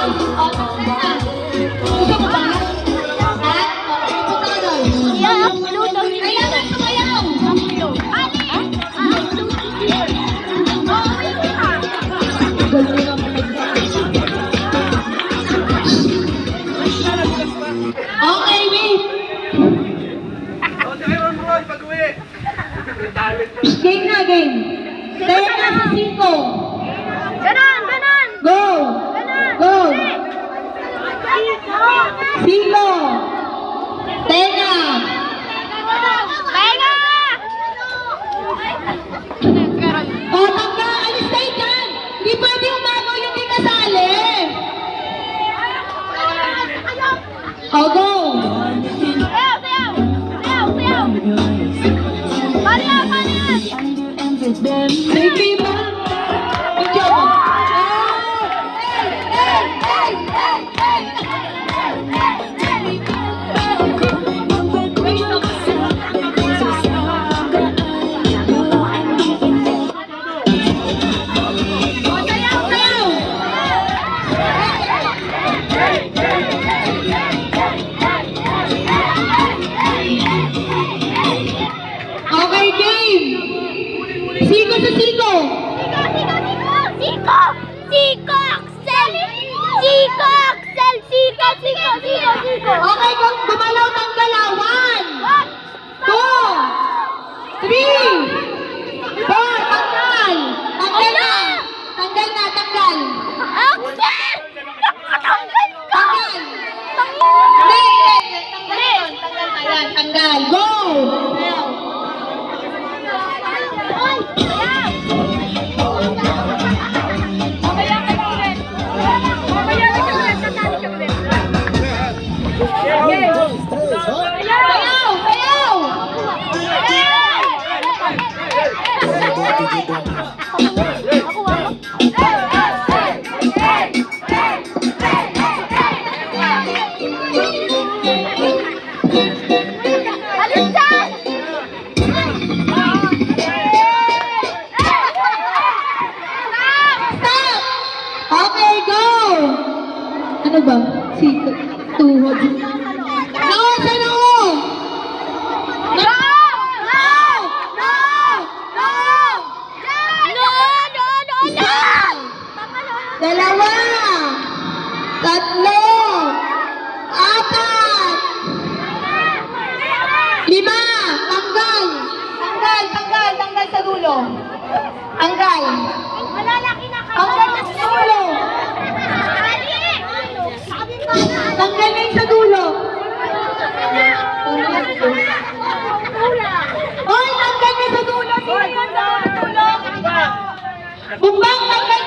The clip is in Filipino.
O, tanggal na. Gusto mo ba? Ha? O, punta ka doon. Kailangan sumayaw. Okay, wait. Game na, game. Tayo na sa 5. Ganon! Go! Go! 5. Tenga! O, tangga! Alis tayo dyan! Hindi pwede umagaw yung di kasali! O, go! Baby ba? Video mo! Okay, game! Siko sa siko! Okay, gumalaw tanggala. 1, 2, 3, 4, tanggal! Tanggal na! Tanggal na, tanggal! Tanggal! Tanggal! Go! Sayaw! Sayaw! Okay, go! Ano ba? Tuhod. Noo sa noo! Dalawa! 3! 4! 5! Tanggal! Tanggal sa dulo. Tanggal! Tanggal na sa dulo. Tanggal na sa dulo. Oy, tanggal na sa dulo. Bumbang tanggal